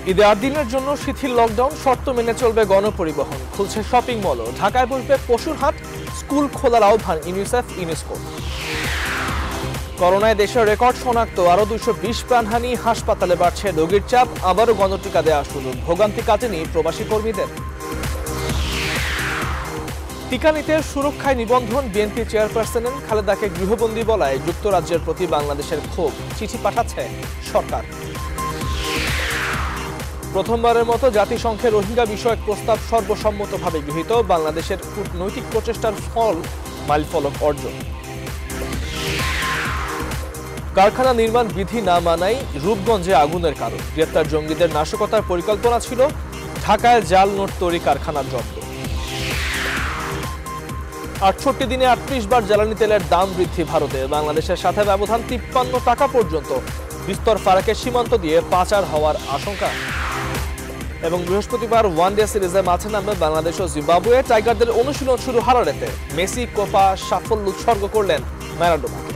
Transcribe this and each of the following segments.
ঈদে ৮ দিনের জন্য শিথিল লকডাউন, শর্ত মেনে চলবে গণপরিবহন, খুলছে শপিং মলও, ঢাকায় বসবে পশুর হাট, স্কুল খোলার আহ্বান ইউনিসেফ ইউনেস্কো। করোনায় দেশের রেকর্ড শনাক্ত, আরও 220 প্রাণহানি, হাসপাতালে বাড়ছে রোগীর চাপ, আবারও গণটিকা দেওয়া শুরু, ভোগান্তি কাটেনি প্রবাসী কর্মীদের। টিকা নিতে সুরক্ষায় নিবন্ধন, বিএনপি চেয়ারপারসনের খালেদাকে গৃহবন্দী বলায় যুক্তরাজ্যের প্রতি বাংলাদেশের ক্ষোভ, চিঠি পাঠাচ্ছে সরকার। প্রথমবারের মতো জাতিসংঘের রোহিঙ্গা বিষয়ক প্রস্তাব সর্বসম্মতভাবে গৃহীত, বাংলাদেশের কূটনৈতিক প্রচেষ্টার ফল মাইলফলক অর্জন। কারখানা নির্মাণ বিধি না মানায় রূপগঞ্জে আগুনের কারণ, গ্রেপ্তার জঙ্গিদের নাশকতার পরিকল্পনা ছিল, ঢাকায় জাল নোট তৈরি কারখানার জব্দ। ৬৮ দিনে ৩৮ বার জ্বালানি তেলের দাম বৃদ্ধি ভারতে, বাংলাদেশের সাথে ব্যবধান ৫৩ টাকা পর্যন্ত, বিস্তর ফারাকের সীমান্ত দিয়ে পাচার হওয়ার আশঙ্কা। এবং বৃহস্পতিবার ওয়ানডে সিরিজে মাঠে নামবে বাংলাদেশ ও জিম্বাবুয়ে, টাইগারদের অনুশীলন শুরু হারারেতে, মেসি কোপা সাফল্য উৎসর্গ করলেন ম্যারাডোনাকে।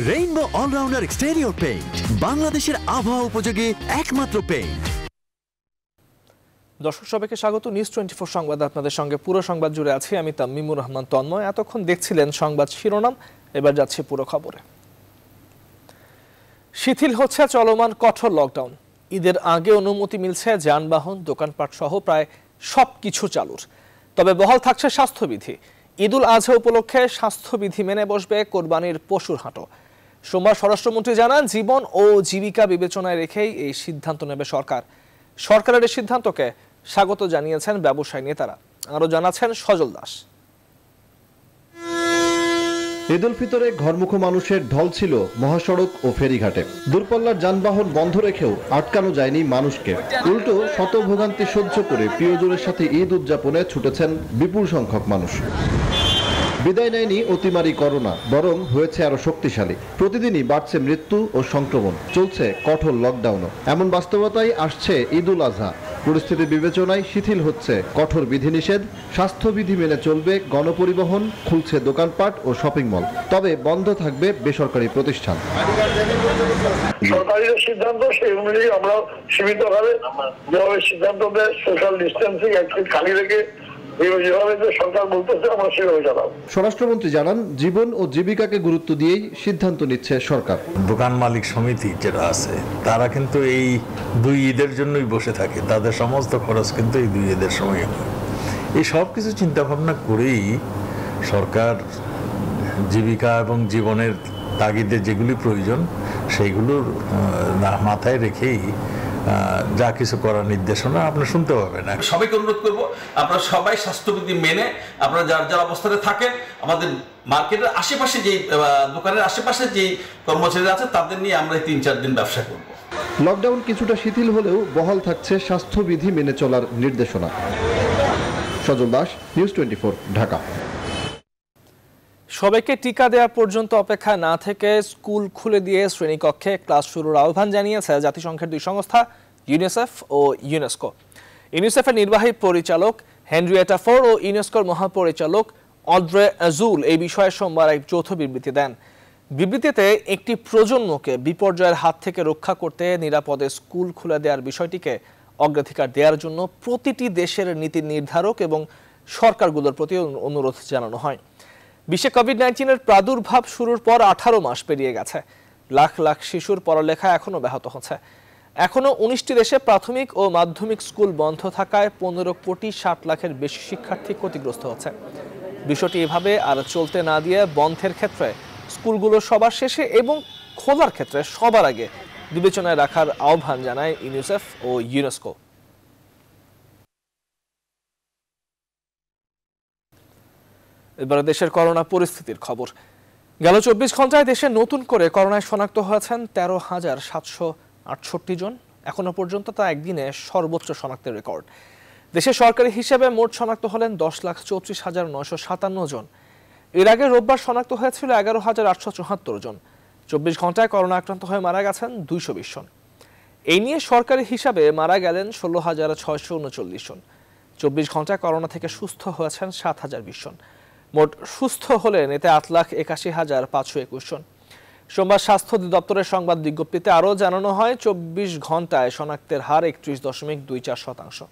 রেইনবো অলরাউন্ডার এক্সটেরিয়র পেইন্ট, বাংলাদেশের আবহাওয়া উপযোগী একমাত্র পেইন্ট। দর্শক সবাইকে স্বাগত। নিউজ 24 সংবাদ, আপনাদের সঙ্গে পুরো সংবাদ জুড়ে আছি আমি তামিমুর রহমান তন্ময়। এতক্ষণ দেখছিলেন সংবাদ শিরোনাম, এবার যাচ্ছে পুরো খবরে। শিথিল হচ্ছে চলমান কঠোর লকডাউন, ঈদের আগে অনুমতি মিলছে যানবাহন, দোকানপাট সহ প্রায় সবকিছু চালুর, তবে বহাল থাকছে স্বাস্থ্যবিধি। ঈদুল আজহা উপলক্ষে স্বাস্থ্যবিধি মেনে বসবে কোরবানির পশুর হাটও। সোমবার স্বরাষ্ট্রমন্ত্রী জানান, জীবন ও জীবিকা বিবেচনায় রেখেই এই সিদ্ধান্ত নেবে সরকার। সরকারের এই সিদ্ধান্তকে স্বাগত জানিয়েছেন ব্যবসায়ী নেতারা। আরো জানাচ্ছেন সজল দাস। ঈদ উল ফিতরে ঘরমুখো মানুষের ঢল ছিল মহাসড়ক ও ফেরিঘাটে। দূরপাল্লার যানবাহন বন্ধ রেখেও আটকানো যায়নি মানুষকে, উল্টো শত ভোগান্তি সহ্য করে প্রিয়জনের সাথে ঈদ উদযাপনে ছুটেছেন বিপুল সংখ্যক মানুষ। বিদায় নেয়নি অতিমারি করোনা, বরং হয়েছে আরো শক্তিশালী। প্রতিদিনই বাড়ছে মৃত্যু ও সংক্রমণ, চলছে কঠোর লকডাউনও। এমন বাস্তবতায় আসছে ঈদ উল আজহা। পরিস্থিতি বিবেচনায় শিথিল হচ্ছে কঠোর বিধিনিষেধ, স্বাস্থ্যবিধি মেনে চলবে গণপরিবহন, খুলছে দোকানপাট ও শপিং মল, তবে বন্ধ থাকবে বেসরকারি প্রতিষ্ঠান। সরকারি সিদ্ধান্ত সেই অনুযায়ী আমরা সীমিতভাবে যেভাবে সিদ্ধান্ত দেয়, সোশ্যাল ডিস্টেন্সিং একটু খালি রেখে সরকার বলতেছে আমরা সেভাবে চালাবো। স্বরাষ্ট্রমন্ত্রী জানান, জীবন ও জীবিকাকে গুরুত্ব দিয়েই সিদ্ধান্ত নিচ্ছে সরকার। দোকান মালিক সমিতি যারা আছে তারা কিন্তু এই দুই ঈদের জন্যই বসে থাকে, তাদের সমস্ত খরচ কিন্তু এই দুই ঈদের সময় হয়। এই সব কিছু চিন্তা ভাবনা করেই সরকার জীবিকা এবং জীবনের তাগিদে যেগুলি প্রয়োজন সেইগুলোর মাথায় রেখেই যা কিছু করার নির্দেশনা আপনারা শুনতে পাবেন। সবাইকে অনুরোধ করবো, আপনারা সবাই স্বাস্থ্যবিধি মেনে আপনারা যার যার অবস্থানে থাকেন, আমাদের মার্কেটের আশেপাশে যেই দোকানের আশেপাশে যেই কর্মচারীরা আছে তাদের নিয়ে আমরা ৩-৪ দিন ব্যবসা করব। লকডাউন কিছুটা শিথিল হলেও বহাল থাকছে স্বাস্থ্যবিধি মেনে চলার নির্দেশনা। সজল দাস, নিউজ 24, ঢাকা। সবাইকে টিকা দেওয়া পর্যন্ত অপেক্ষা না থেকে স্কুল খুলে দিয়ে শ্রেণীকক্ষে ক্লাস শুরুর আহ্বান জানিয়েছে জাতিসংঘের দুই সংস্থা ইউনিসেফ ও ইউনেস্কো। ইউনিসেফের নির্বাহী পরিচালক হেনরিয়েটা ফোর ও ইউনেস্কোর মহাপরিচালক অড্রে অ্যাজুল এই বিষয়ে সোমবার এক যৌথ বিবৃতি দেন। বিবৃতিতে একটি প্রজন্মকে বিপর্যয়ের হাত থেকে রক্ষা করতে নিরাপদে স্কুল খুলে দেওয়ার বিষয়টিকে অগ্রাধিকার দেওয়ার জন্য প্রতিটি দেশের নীতি নির্ধারক এবং সরকারগুলোর প্রতি অনুরোধ জানানো হয়। বিশ্বে কোভিড-19-এর প্রাদুর্ভাব শুরুর পর 18 মাস পেরিয়ে গেছে। লাখ লাখ শিশুর পড়ালেখা এখনো ব্যাহত হচ্ছে। এখনো 19টি দেশে প্রাথমিক ও মাধ্যমিক স্কুল বন্ধ থাকায় 15,60,00,000-এর বেশি শিক্ষার্থী ক্ষতিগ্রস্ত হচ্ছে। বিষয়টি এভাবে আর চলতে না দিয়ে বন্ধের ক্ষেত্রে স্কুলগুলো সবার শেষে এবং খোলার ক্ষেত্রে সবার আগে বিবেচনায় রাখার আহ্বান জানায় ইউনিসেফ ও ইউনেস্কো। এবার দেশের করোনা পরিস্থিতির খবর। গেল 24 ঘন্টায় দেশে নতুন করে করোনায় শনাক্ত হয়েছেন 13,768 জন। এখনো পর্যন্ত তা একদিনে সর্বোচ্চ শনাক্তের রেকর্ড। দেশে সরকারি হিসেবে মোট শনাক্ত হলেন 10,34,957 জন। এর আগে রোববার শনাক্ত হয়েছিল 11,874 জন। 24 ঘন্টায় করোনা আক্রান্ত হয়ে মারা গেছেন 220 জন। এই নিয়ে সরকারি হিসাবে মারা গেলেন 16,639 জন। 24 ঘন্টায় করোনা থেকে সুস্থ হয়েছেন 7,020 জন। মোট সুস্থ হলেন এতে 8,81,521 জন। সোমবার স্বাস্থ্য অধিদপ্তরের সংবাদ বিজ্ঞপ্তিতে আরও জানানো হয় 24 ঘন্টায় শনাক্তের হার 31.24%।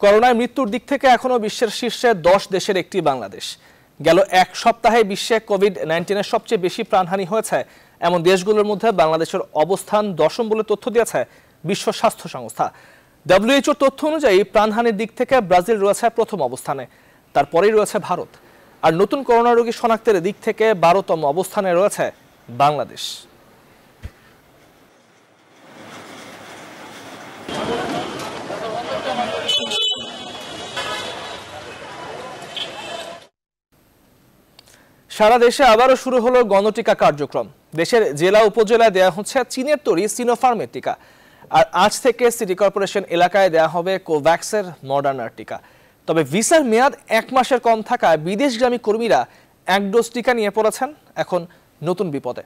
করোনায় মৃত্যুর দিক থেকে এখনো বিশ্বের শীর্ষে 10 দেশের একটি বাংলাদেশ। গেল এক সপ্তাহে বিশ্বে কোভিড-19 সবচেয়ে বেশি প্রাণহানি হয়েছে এমন দেশগুলোর মধ্যে বাংলাদেশের অবস্থান 10ম বলে তথ্য দিয়েছে বিশ্ব স্বাস্থ্য সংস্থা। WHO তথ্য অনুযায়ী প্রাণহানির দিক থেকে ব্রাজিল রয়েছে প্রথম অবস্থানে, তারপরেই রয়েছে ভারত। আর নতুন করোনা রোগী শনাক্তের দিক থেকে 12তম অবস্থানে রয়েছে বাংলাদেশ। সারা দেশে আবারও শুরু হলো গণটিকা কার্যক্রম। দেশের জেলা উপজেলায় দেয়া হচ্ছে চীনের তৈরি সিনোফার্মের টিকা। আর আজ থেকে সিটি কর্পোরেশন এলাকায় দেয়া হবে কোভ্যাক্সের মডার্নার টিকা। তবে ভিসার মেয়াদ 1 মাসের কম থাকায় বিদেশগামী কর্মীরা 1 ডোজ টিকা নিয়ে পড়েছেন এখন নতুন বিপদে।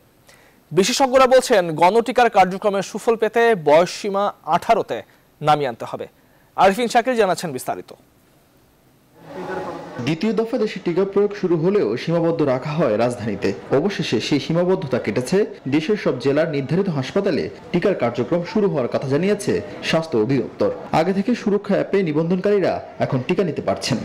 বিশেষজ্ঞরা বলছেন গণটিকার কার্যক্রমের সুফল পেতে বয়সসীমা 18তে নামিয়ে আনতে হবে। আরিফিন শাকিল জানাচ্ছেন বিস্তারিত। দ্বিতীয় দফা দেশে টিকা প্রয়োগ শুরু হলেও সীমাবদ্ধ রাখা হয় রাজধানীতে। অবশেষে সেই সীমাবদ্ধতা কেটেছে। দেশের সব জেলার নির্ধারিত হাসপাতালে টিকার কার্যক্রম শুরু হওয়ার কথা জানিয়েছে স্বাস্থ্য অধিদপ্তর। আগে থেকে সুরক্ষা অ্যাপে নিবন্ধনকারীরা এখন টিকা নিতে পারছেন।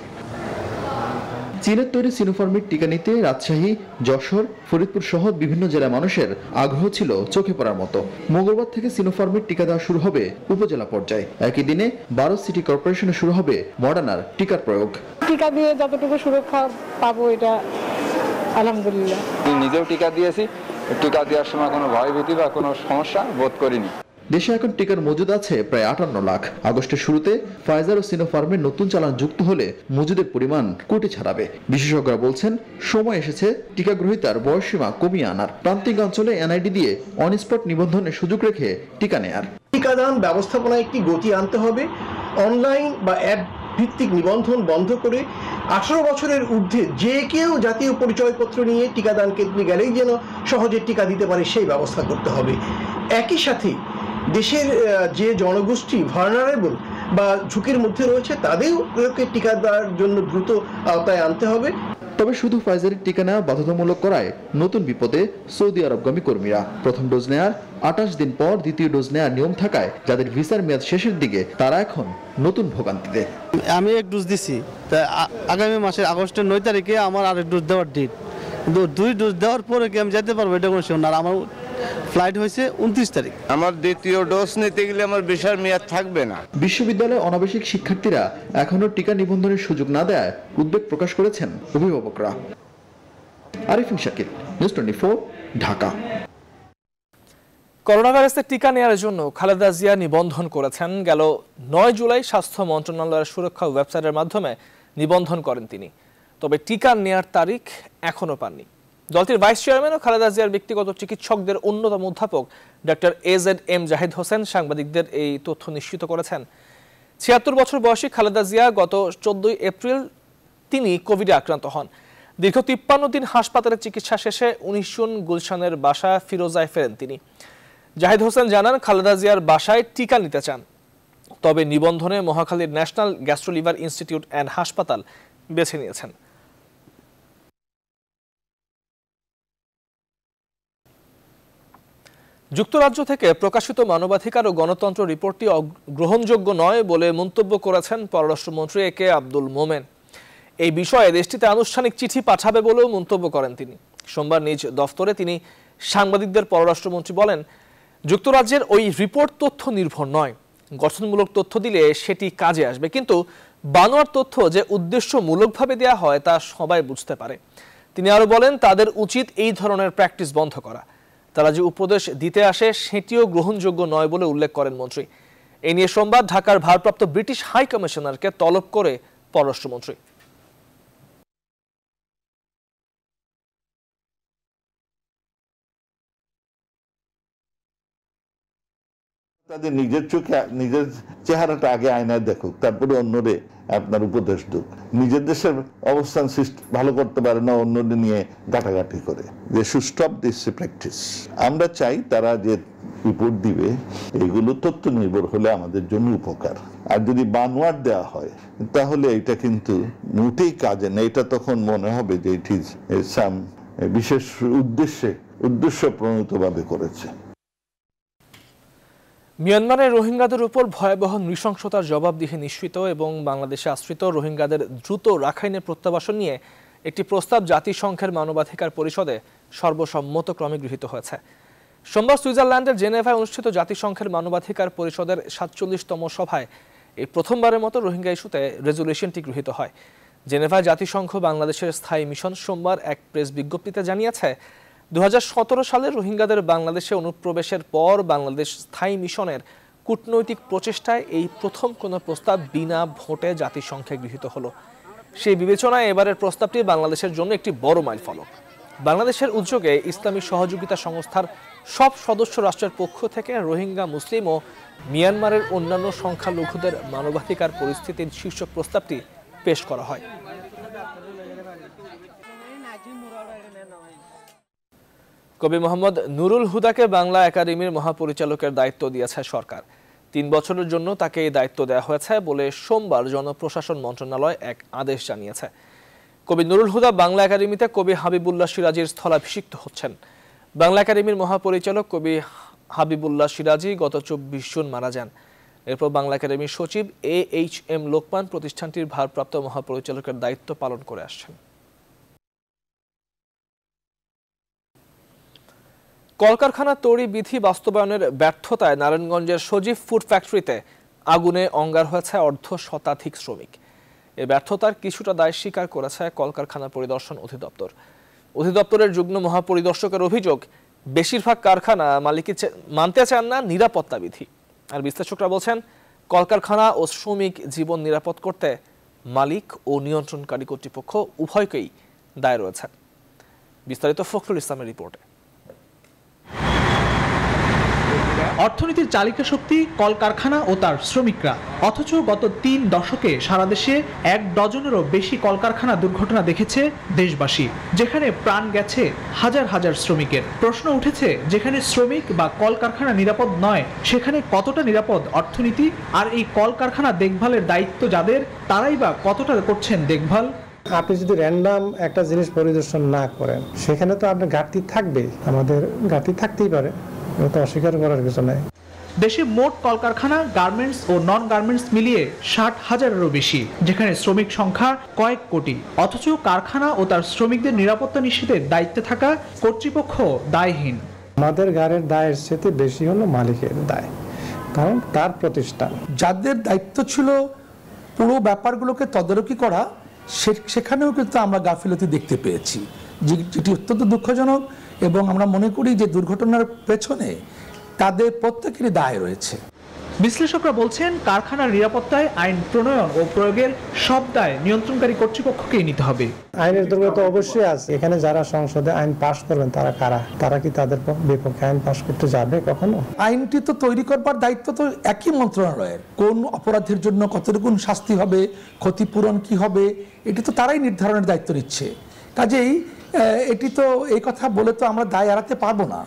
চীনের তৈরি সিনোফার্মের টিকা নিতে রাজশাহী, যশোর, ফরিদপুর সহ বিভিন্ন জেলার মানুষের আগ্রহ ছিল চোখে পড়ার মতো। মঙ্গলবার থেকে সিনোফার্মের টিকা দেওয়া শুরু হবে উপজেলা পর্যায়ে। একই দিনে 12 সিটি কর্পোরেশনে শুরু হবে মডার্নার টিকার প্রয়োগ। টিকা দিয়ে যতটুকু সুরক্ষা পাবো এটা আলহামদুলিল্লাহ। নিজেও টিকা দিয়েছি, টিকা দেওয়ার সময় কোনো ভয়ভীতি বা কোনো সমস্যা বোধ করিনি। দেশে এখন টিকার মজুদ আছে প্রায় 58 লাখ। আগস্টের শুরুতে ফাইজার ও সিনোফার্মের নতুন চালান যুক্ত হলে মজুদের পরিমাণ কোটি ছাড়াবে। বিশেষজ্ঞরা বলছেন সময় এসেছে টিকা গ্রহীতার বয়সসীমা কমিয়ে আনার। প্রান্তিক অঞ্চলে এনআইডি দিয়ে অন স্পট নিবন্ধনের সুযোগ রেখে টিকা নেয়ার। টিকাদান ব্যবস্থাপনায় একটি গতি আনতে হবে। অনলাইন বা অ্যাপ ভিত্তিক নিবন্ধন বন্ধ করে 18 বছরের ঊর্ধ্বে যে কেউ জাতীয় পরিচয়পত্র নিয়ে টিকাদান কেন্দ্রে গেলেই যেন সহজে টিকা দিতে পারে সেই ব্যবস্থা করতে হবে। একই সাথে দেশের যে জনগোষ্ঠী ভালনারেবল বা ঝুঁকির মধ্যে রয়েছে তাদেরকে টিকা দেওয়ার জন্য দ্রুত আওতায় আনতে হবে। তবে শুধু ফাইজারের টিকা নেওয়া বাধ্যতামূলক করায় নতুন বিপদে সৌদি আরবগামী কর্মীরা। প্রথম ডোজ নেয়ার 28 দিন পর দ্বিতীয় ডোজ নেয়ার নিয়ম থাকায় যাদের ভিসার মেয়াদ শেষের দিকে তারা এখন নতুন ভোগান্তিতে। আমি 1 ডোজ দিছি, আগামী মাসের আগস্টের 9 তারিখে আমার আরেক ডোজ দেওয়ার ডেট। কিন্তু 2 ডোজ দেওয়ার পরে কি আমি যেতে পারবো এটা কোনো শিওর না। আমার ফ্লাইট হয়েছে 29 তারিখ। আমার দ্বিতীয় ডোজ নিতে গেলে আমার ভিসার মেয়াদ থাকবে না। বিশ্ববিদ্যালয়ে অনাবাসিক শিক্ষার্থীরা এখনো টিকা নিবন্ধনের সুযোগ না দেয় উদ্বেগ প্রকাশ করেছেন অভিভাবকরা। আরিফিন শাকিল, নিউজ 24, ঢাকা। করোনা ভাইরাসের টিকা নেওয়ার জন্য খালেদা জিয়া নিবন্ধন করেছেন। গেল 9 জুলাই স্বাস্থ্য মন্ত্রণালয়ের সুরক্ষা ওয়েবসাইটের মাধ্যমে নিবন্ধন করেন তিনি। তবে টিকা নেওয়ার তারিখ এখনো পাননি। দলটির ভাইস চেয়ারম্যান ও খালেদা জিয়ার ব্যক্তিগত চিকিৎসকদের অন্যতম অধ্যাপক ডক্টর AZM জাহিদ হোসেন সাংবাদিকদের এই তথ্য নিশ্চিত করেছেন। 76 বছর বয়সী খালেদা জিয়া গত 14 এপ্রিল তিনি কোভিডে আক্রান্ত হন। দীর্ঘ 53 দিন হাসপাতালে চিকিৎসা শেষে 19 জুন গুলশানের বাসা ফিরোজায় ফেরেন তিনি। জাহিদ হোসেন জানান খালেদা জিয়ার বাসায় টিকা নিতে চান, তবে নিবন্ধনে মহাখালীর ন্যাশনাল গ্যাস্ট্রোলিভার ইনস্টিটিউট অ্যান্ড হাসপাতাল বেছে নিয়েছেন। যুক্তরাজ্য থেকে প্রকাশিত মানবাধিকার ও গণতন্ত্র রিপোর্টটি গ্রহণযোগ্য নয় বলে মন্তব্য করেছেন পররাষ্ট্রমন্ত্রী AK আব্দুল মোমেন। এই বিষয়ে দেশটিতে আনুষ্ঠানিক চিঠি পাঠাবে বলেও মন্তব্য করেন তিনি। সোমবার নিজ দফতরে তিনি সাংবাদিকদের পররাষ্ট্রমন্ত্রী বলেন, যুক্তরাজ্যের ওই রিপোর্ট তথ্য নির্ভর নয়, গঠনমূলক তথ্য দিলে সেটি কাজে আসবে, কিন্তু বানোয়ার তথ্য যে উদ্দেশ্যমূলকভাবে দেয়া হয় তা সবাই বুঝতে পারে। তিনি আরো বলেন, তাদের উচিত এই ধরনের প্র্যাকটিস বন্ধ করা। তারা যে উপদেশ দিতে আসে সেটিও গ্রহণযোগ্য নয় বলে উল্লেখ করেন মন্ত্রী। এ নিয়ে সোমবার ঢাকার ভারপ্রাপ্ত ব্রিটিশ হাই কমিশনারকে তলব করে পররাষ্ট্রমন্ত্রী। তাদের নিজের চোখে নিজের চেহারাটা আগে আয়নায় দেখুক, তারপরে অন্যরে আপনার উপদেশ দুক। নিজের দেশের অবস্থান ভালো করতে পারে না অন্যদের নিয়ে গাটাগাটি করে। যে স্টপ দিস প্র্যাকটিস। আমরা চাই তারা যে রিপোর্ট দিবে এগুলো তথ্য নির্ভর হলে আমাদের জন্য উপকার। আর যদি বানোয়ার দেওয়া হয় তাহলে এটা কিন্তু মোটেই কাজে না। এটা তখন মনে হবে যে ইট ইজ সাম বিশেষ উদ্দেশ্য প্রণীতভাবে করেছে। মিয়ানমারের রোহিঙ্গাদের উপর ভয়াবহ নৃশংসতার জবাবদিহি নিশ্চিত এবং বাংলাদেশে আশ্রিত রোহিঙ্গাদের দ্রুত রাখাইনে প্রত্যাবাসন নিয়ে একটি প্রস্তাব জাতিসংঘের মানবাধিকার পরিষদে সর্বসম্মতক্রমে গৃহীত হয়েছে। সোমবার সুইজারল্যান্ডের জেনেভায় অনুষ্ঠিত জাতিসংঘের মানবাধিকার পরিষদের ৪৭তম সভায় এই প্রথমবারের মতো রোহিঙ্গা ইস্যুতে রেজুলেশনটি গৃহীত হয়। জেনেভায় জাতিসংঘ বাংলাদেশের স্থায়ী মিশন সোমবার এক প্রেস বিজ্ঞপ্তিতে জানিয়েছে, ২০১৭ সালে রোহিঙ্গাদের বাংলাদেশে অনুপ্রবেশের পর বাংলাদেশ স্থায়ী মিশনের কূটনৈতিক প্রচেষ্টায় এই প্রথম কোনো প্রস্তাব বিনা ভোটে জাতিসংঘে গৃহীত হলো। সেই বিবেচনায় এবারের প্রস্তাবটি বাংলাদেশের জন্য একটি বড় মাইলফলক। বাংলাদেশের উদ্যোগে ইসলামী সহযোগিতা সংস্থার সব সদস্য রাষ্ট্রের পক্ষ থেকে রোহিঙ্গা, মুসলিম ও মিয়ানমারের অন্যান্য সংখ্যালঘুদের মানবাধিকার পরিস্থিতির শীর্ষক প্রস্তাবটি পেশ করা হয়। কবি মোহাম্মদ নুরুল হুদাকে বাংলা একাডেমির মহাপরিচালকের দায়িত্ব দিয়েছে সরকার। ৩ বছরের জন্য তাকে এই দায়িত্ব দেওয়া হয়েছে বলে সোমবার জনপ্রশাসন মন্ত্রণালয় এক আদেশ জানিয়েছে। কবি নুরুল হুদা বাংলা একাডেমিতে কবি হাবিবুল্লাহ সিরাজির স্থলাভিষিক্ত হচ্ছেন। বাংলা একাডেমির মহাপরিচালক কবি হাবিবুল্লাহ সিরাজি গত ২৪ জুন মারা যান। এরপর বাংলা একাডেমির সচিব AHM লোকমান প্রতিষ্ঠানটির ভারপ্রাপ্ত মহাপরিচালকের দায়িত্ব পালন করে আসছেন। কলকারখানা তৈরি বিধি বাস্তবায়নের ব্যর্থতায় নারায়ণগঞ্জের সজীব ফুড ফ্যাক্টরিতে আগুনে অঙ্গার হয়েছে অর্ধশতাধিক শ্রমিক। এই ব্যর্থতার কিছুটা দায় স্বীকার করেছে কলকারখানা পরিদর্শন অধিদপ্তর। অধিদপ্তরের যুগ্ম মহাপরিদর্শকের অভিযোগ, বেশিরভাগ কারখানা মালিক মানতে চান না নিরাপত্তা বিধি। আর বিশ্লেষকরা বলছেন, কলকারখানা ও শ্রমিক জীবন নিরাপদ করতে মালিক ও নিয়ন্ত্রণকারী কর্তৃপক্ষ উভয়কেই দায় রয়েছে। বিস্তারিত ফখরুল ইসলামের রিপোর্টে। অর্থনীতির চালিকা শক্তি কলকারখানা ও তার শ্রমিকরা, অথচ গত ৩ দশকে সারা দেশে ১ ডজনেরও বেশি কলকারখানা দুর্ঘটনা দেখেছে দেশবাসী, যেখানে প্রাণ গেছে হাজার হাজার শ্রমিকের। প্রশ্ন উঠেছে, যেখানে শ্রমিক বা কলকারখানা নিরাপদ নয় সেখানে কতটা নিরাপদ অর্থনীতি? আর এই কলকারখানা দেখভালের দায়িত্ব যাদের, তারাই বা কতটা করছেন দেখভাল? আপনি যদি র্যান্ডাম একটা জিনিস পরিদর্শন না করেন সেখানে তো আপনার ঘাটতি থাকবে, আমাদের ঘাটতি থাকতেই পারে, এটা অস্বীকার করার কিছু নাই। দেশে মোট কলকারখানা, গার্মেন্টস ও নন গার্মেন্টস মিলিয়ে ৬০,০০০-এরও বেশি, যেখানে শ্রমিক সংখ্যা কয়েক কোটি। অথচ কারখানা ও তার শ্রমিকদের নিরাপত্তা নিশ্চিতের দায়িত্বে থাকা কর্তৃপক্ষ দায়হীন। আমাদের গাড়ির দায়ের চেয়ে বেশি হলো মালিকের দায়, কারণ তার প্রতিষ্ঠান। যাদের দায়িত্ব ছিল পুরো ব্যাপারগুলোকে তদারকি করা, সেখানেও কিন্তু আমরা গাফিলতি দেখতে পেয়েছি, যেটি অত্যন্ত দুঃখজনক। এবং আমরা মনে করি যে দুর্ঘটনার পেছনে তাদের প্রত্যেকেরই দায় রয়েছে। বিশ্লেষকরা বলছেন, কারখানার নিরাপত্তায় আইন প্রণয়ন ও প্রয়োগের সব দায় নিয়ন্ত্রণকারী কর্তৃপক্ষকেই নিতে হবে। আইনের দুর্বলতা অবশ্যই আছে। এখানে যারা সংসদে আইন পাশ করবেন তারা কারা? তারা কি তাদের বিপক্ষে আইন পাশ করতে যাবে কখনো? আইনটি তো তৈরি করবার দায়িত্ব তো একই মন্ত্রণালয়ের। কোন অপরাধের জন্য কতটুকু শাস্তি হবে, ক্ষতিপূরণ কি হবে, এটি তো তারাই নির্ধারণের দায়িত্ব নিচ্ছে। কাজেই এটি তো এই কথা বলে তো আমরা দায় এড়াতে পারবো না।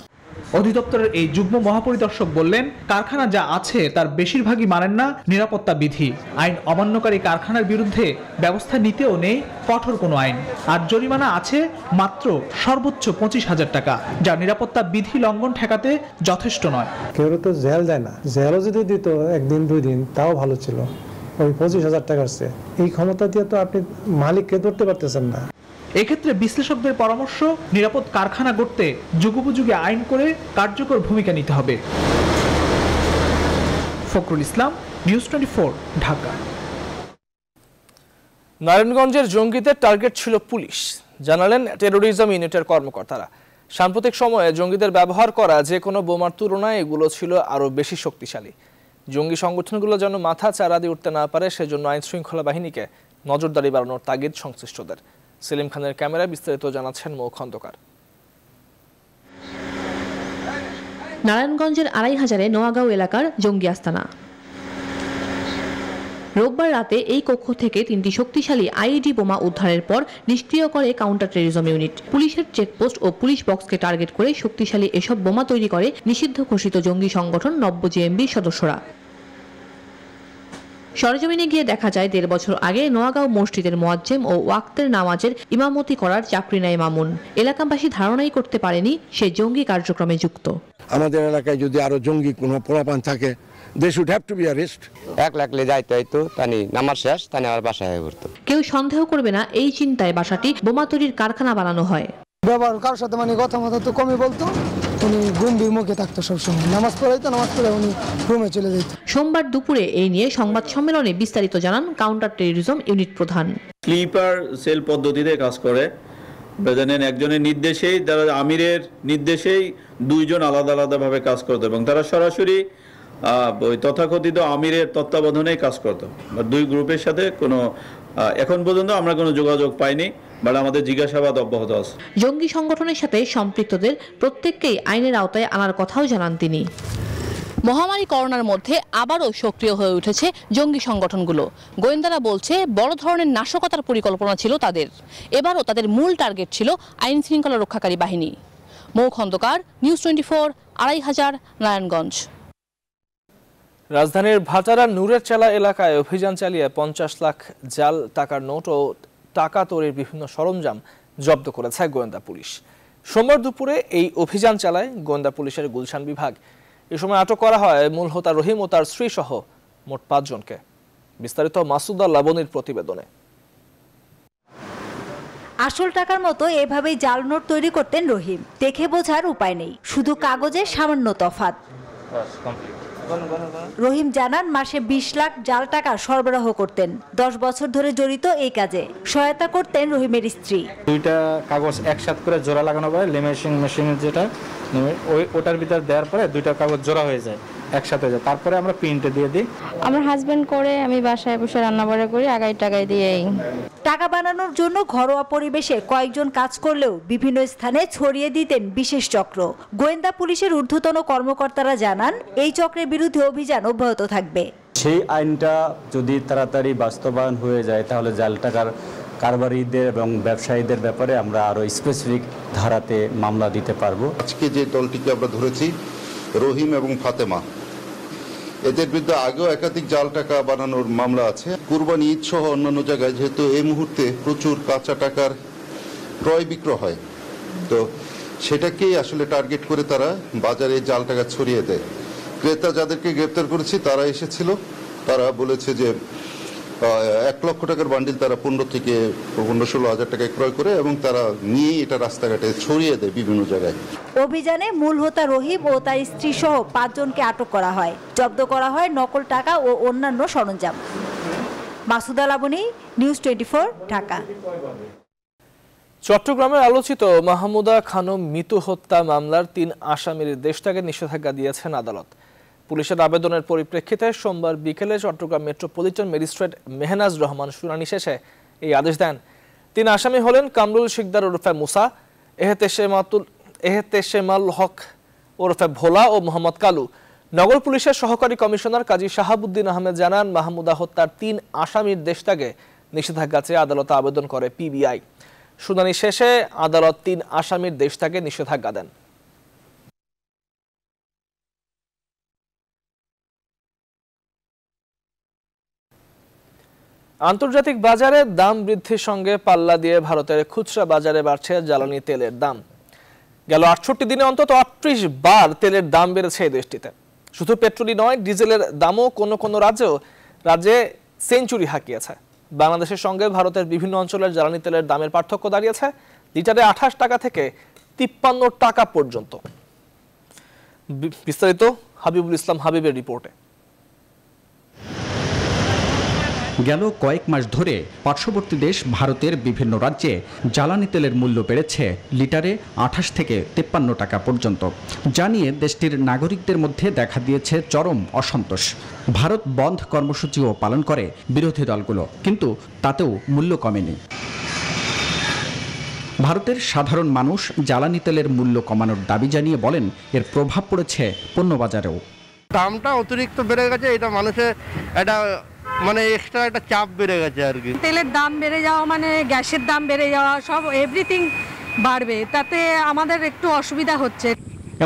অধিদপ্তরের এই যুগ্ম মহাপরিদর্শক বললেন, কারখানা যা আছে তার বেশিরভাগই মানেন না নিরাপত্তা বিধি। আইন অমান্যকারী কারখানার বিরুদ্ধে ব্যবস্থা নিতেও নেই কঠোর কোনো আইন। আর জরিমানা আছে মাত্র সর্বোচ্চ ২৫,০০০ টাকা, যা নিরাপত্তা বিধি লঙ্ঘন ঠেকাতে যথেষ্ট নয়। কেউ তো জেল দেয় না, জেলও যদি দিত ১ দিন ২ দিন তাও ভালো ছিল। ওই ২৫,০০০ টাকার চেয়ে এই ক্ষমতা দিয়ে তো আপনি মালিককে ধরতে পারতেছেন না। এক্ষেত্রে বিশ্লেষকদের পরামর্শ, নিরাপদ কারখানা গড়তে যুগোপযোগী আইন করে কার্যকর ভূমিকা নিতে হবে। ফখরুল ইসলাম, নিউজ 24, ঢাকা। নারায়ণগঞ্জের জঙ্গিদের টার্গেট ছিল পুলিশ, জানালেন টেরোরিজম ইউনিটের কর্মকর্তারা। সাম্প্রতিক সময়ে জঙ্গিদের ব্যবহার করা যে কোনো বোমার তুলনায় এগুলো ছিল আরও বেশি শক্তিশালী। জঙ্গি সংগঠনগুলো যেন মাথা চারা দিয়ে উঠতে না পারে, সেজন্য আইন শৃঙ্খলা বাহিনীকে নজরদারি বাড়ানোর তাগিদ সংশ্লিষ্টদের। সেলিম খানের ক্যামেরায় বিস্তারিত জানাচ্ছেন মৌ খন্দকার। নারায়ণগঞ্জের ২৫০০ নোয়াগাঁও এলাকার জঙ্গি আস্তানা। রোববার রাতে এই কক্ষ থেকে ৩টি শক্তিশালী আইইডি বোমা উদ্ধারের পর নিষ্ক্রিয় করে কাউন্টার টেরোরিজম ইউনিট। পুলিশের চেকপোস্ট ও পুলিশ বক্সকে টার্গেট করে শক্তিশালী এসব বোমা তৈরি করে নিষিদ্ধ ঘোষিত জঙ্গি সংগঠন নব্য জেএমবির সদস্যরা। সরেজমিনে গিয়ে দেখা যায় ১.৫ বছর আগে নোয়াগাঁও মসজিদের মুয়াজ্জেম ও ওয়াক্তের নামাজের ইমামতি করার চাকরি নেয় মামুন। এলাকাবাসী ধারণাই করতে পারেনি সে জঙ্গি কার্যক্রমে যুক্ত। আমাদের এলাকায় যদি আরো জঙ্গি কোনো পোলাপান থাকে, they should have to be arrested. এক লাখলে যাইতে হইতো, তানি নামাজ শেষ, তানি আবার বাসায় ঘুরতো। কেউ সন্দেহ করবে না এই চিন্তায় বাসাটি বোমা তৈরির কারখানা বানানো হয়। ব্যবহার কারোর সাথে কথা মতো তো কমই বলতো, উনি গম্ভীর মুখে থাকতো সবসময়। নামাজ পড়ে উনি রুমে চলে যেত। সোমবার দুপুরে এই নিয়ে সংবাদ সম্মেলনে বিস্তারিত জানান কাউন্টার টেরোরিজম ইউনিট প্রধান। স্লিপার সেল পদ্ধতিতে কাজ করে। জানেন, একজনের নির্দেশেই, তারা আমিরের নির্দেশেই 2 জন আলাদা আলাদাভাবে কাজ করতো এবং তারা সরাসরি ওই তথাকথিত আমিরের তত্ত্বাবধানেই কাজ করতো। 2 গ্রুপের সাথে কোনো এখন পর্যন্ত আমরা কোনো যোগাযোগ পাইনি, বাট আমাদের জিজ্ঞাসাবাদ অব্যাহত আছে। জঙ্গি সংগঠনের সাথে সম্পৃক্তদের প্রত্যেককেই আইনের আওতায় আনার কথাও জানান তিনি। মহামারী করোনার মধ্যে আবারও সক্রিয় হয়ে উঠেছে জঙ্গি সংগঠনগুলো। গোয়েন্দারা বলছে বড় ধরনের নাশকতার পরিকল্পনা ছিল তাদের। এবারও তাদের মূল টার্গেট ছিল আইন শৃঙ্খলা রক্ষাকারী বাহিনী। মৌ খন্দকার, নিউজ 24, ২৫০০, নারায়ণগঞ্জ। রাজধানীর ভাটারা নূরের চালা এলাকায় অভিযান চালিয়ে ৫০ লাখ জাল টাকার নোট ও টাকা তৈরির বিভিন্ন সরঞ্জাম জব্দ করেছে গোয়েন্দা পুলিশ। সোমবার দুপুরে এই অভিযান চালায় গোয়েন্দা পুলিশের গুলশান বিভাগ। এ সময় আটক করা হয় মূল হোতা রহিম ও তার স্ত্রী সহ মোট ৫ জনকে। বিস্তারিত মাসুদা লাবনীর প্রতিবেদনে। আসল টাকার মতো এভাবেই জাল নোট তৈরি করতেন রহিম। দেখে বোঝার উপায় নেই, শুধু কাগজের সামান্য তফাৎ। রহিম জানান মাসে ২০ লাখ জাল টাকা সরবরাহ করতেন। 10 বছর ধরে জড়িত এই কাজে। সহায়তা করতেন রহিমের স্ত্রী। 2টা কাগজ একসাথে করে জোড়া লাগানো হয়, লেমিনেশন মেশিনের যেটা ওটার ভিতর দেওয়ার পরে 2টা কাগজ জোড়া হয়ে যায়, একসাথে হয়ে যায়। তারপরে আমরা প্রিন্টে দিয়ে দিই। আমার হাজবেন্ড করে, আমি বাসায় বসে রান্না বাড়া করি, আগাই টাকাই দিয়েই। টাকা বানানোর জন্য ঘরোয়া পরিবেশে কয়েকজন কাজ করলেও বিভিন্ন স্থানে ছড়িয়ে দিতেন বিশেষ চক্র। গোয়েন্দা পুলিশের ঊর্ধ্বতন কর্মকর্তারা জানান এই চক্রের বিরুদ্ধে অভিযান অব্যাহত থাকবে। সেই আইনটা যদি তাড়াতাড়ি বাস্তবায়ন হয়ে যায় তাহলে জাল টাকার কারবারিদের এবং ব্যবসায়ীদের ব্যাপারে আমরা আরো স্পেসিফিক ধারাতে মামলা দিতে পারবো। আজকে যে দলটিকে আমরা ধরেছি, রহিম এবং ফাতেমা, এদের বিরুদ্ধে আগেও একাধিক জাল টাকা বানানোর মামলা আছে। কুরবানি ঈদ সহ অন্যান্য জায়গায় যেহেতু এই মুহূর্তে প্রচুর কাঁচা টাকার ক্রয় বিক্রয় হয়, তো সেটাকেই আসলে টার্গেট করে তারা বাজারে জাল টাকা ছড়িয়ে দেয়। ক্রেতা যাদেরকে গ্রেপ্তার করেছি তারা এসেছিল, তারা বলেছে যে 1 লক্ষ টাকার বান্ডিল তারা 15-16 হাজার টাকায় ক্রয় করে এবং তারা নিয়ে এটা রাস্তাঘাটে ছড়িয়ে দেয় বিভিন্ন জায়গায়। অভিযানে মূল হোতা রহিম ও তার স্ত্রী সহ 5 জনকে আটক করা হয়। জব্দ করা হয় নকল টাকা ও অন্যান্য সরঞ্জাম। মাসুদা লাবনী, নিউজ 24, ঢাকা। চট্টগ্রামের আলোচিত মাহমুদা খানম মিতু হত্যা মামলার 3 আসামির দেশত্যাগের নিষেধাজ্ঞা দিয়েছেন আদালত। পুলিশের আবেদনের পরিপ্রেক্ষিতে সোমবার বিকেলে চট্টগ্রাম মেট্রোপলিটন ম্যাজিস্ট্রেট মেহনাজ রহমান শুনানি শেষে এই আদেশ দেন। 3 আসামি হলেন কামরুল শিকদার ওরফে মুসা, এহতেশেমাল হক ওরফে ভোলা ও মোহাম্মদ কালু। নগর পুলিশের সহকারী কমিশনার কাজী শাহাবুদ্দিন আহমেদ জানান, মাহমুদা হত্যার 3 আসামির দেশত্যাগে নিষেধাজ্ঞা চেয়ে আদালতে আবেদন করে পিবিআই। শুনানি শেষে আদালত 3 আসামির দেশত্যাগে নিষেধাজ্ঞা দেন। আন্তর্জাতিক বাজারে দাম বৃদ্ধির সঙ্গে পাল্লা দিয়ে ভারতের খুচরা বাজারে বাড়ছে জ্বালানি তেলের দাম। গেল 68 দিনে অন্তত 38 বার তেলের দাম বেড়েছে এই দেশটিতে। শুধু পেট্রোলই নয়, ডিজেলের দামও কোনো রাজ্যে সেঞ্চুরি হাঁকিয়েছে। বাংলাদেশের সঙ্গে ভারতের বিভিন্ন অঞ্চলের জ্বালানি তেলের দামের পার্থক্য দাঁড়িয়েছে লিটারে 28 টাকা থেকে 53 টাকা পর্যন্ত। বিস্তারিত হাবিবুল ইসলাম হাবিবের রিপোর্টে। গেল কয়েক মাস ধরে পার্শ্ববর্তী দেশ ভারতের বিভিন্ন রাজ্যে জ্বালানি তেলের মূল্য বেড়েছে লিটারে 28 থেকে 53 টাকা পর্যন্ত, যা নিয়ে দেশটির নাগরিকদের মধ্যে দেখা দিয়েছে চরম অসন্তোষ। ভারত বন্ধ কর্মসূচিও পালন করে বিরোধী দলগুলো, কিন্তু তাতেও মূল্য কমেনি। ভারতের সাধারণ মানুষ জ্বালানি তেলের মূল্য কমানোর দাবি জানিয়ে বলেন এর প্রভাব পড়েছে পণ্যবাজারেও। দামটা অতিরিক্ত বেড়ে গেছে, এটা মানুষের এটা মানে এক্সট্রা একটা চাপ বেড়ে গেছে আর কি। তেলের দাম বেড়ে যাওয়া মানে গ্যাসের দাম বেড়ে যাওয়া, সব এভরিথিং বাড়বে, তাতে আমাদের একটু অসুবিধা হচ্ছে।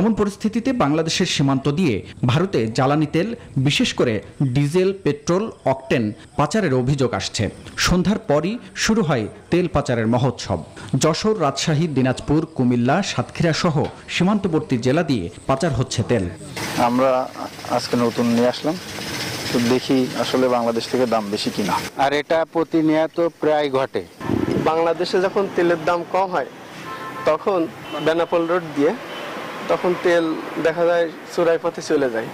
এমন পরিস্থিতিতে বাংলাদেশের সীমান্ত দিয়ে ভারতে জ্বালানি তেল, বিশেষ করে ডিজেল, পেট্রোল, অকটেন পাচারের অভিযোগ আসছে। সন্ধ্যার পরই শুরু হয় তেল পাচারের মহোৎসব। যশোর, রাজশাহী, দিনাজপুর, কুমিল্লা, সাতক্ষীরা সহ সীমান্তবর্তী জেলা দিয়ে পাচার হচ্ছে তেল। আমরা আজকে নতুন নিয়ে আসলাম, তো দেখি আসলে বাংলাদেশ থেকে দাম বেশি কিনা। আর এটা প্রতিনিয়ত প্রায় ঘটে। বাংলাদেশে যখন তেলের দাম কম হয় তখন বেনাপোল রোড দিয়ে তখন তেল দেখা যায় চোরাই পথে চলে যায়।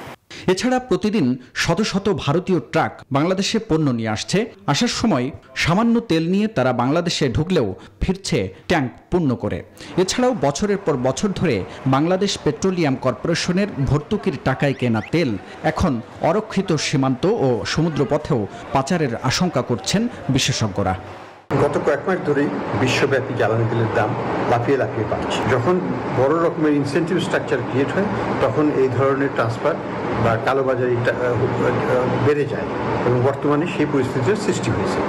এছাড়া প্রতিদিন শত শত ভারতীয় ট্রাক বাংলাদেশে পণ্য নিয়ে আসছে। আসার সময় সামান্য তেল নিয়ে তারা বাংলাদেশে ঢুকলেও ফিরছে ট্যাঙ্ক পূর্ণ করে। এছাড়াও বছরের পর বছর ধরে বাংলাদেশ পেট্রোলিয়াম কর্পোরেশনের ভর্তুকির টাকায় কেনা তেল এখন অরক্ষিত সীমান্ত ও সমুদ্রপথেও পাচারের আশঙ্কা করছেন বিশেষজ্ঞরা। গত কয়েক মাস ধরেই বিশ্বব্যাপী জ্বালানি তেলের দাম লাফিয়ে লাফিয়ে বাড়ছে। যখন বড় রকমের ইনসেন্টিভ স্ট্রাকচার ক্রিয়েট হয় তখন এই ধরনের ট্রান্সফার বা কালোবাজারি বেড়ে যায় এবং বর্তমানে সেই পরিস্থিতির সৃষ্টি হয়েছে।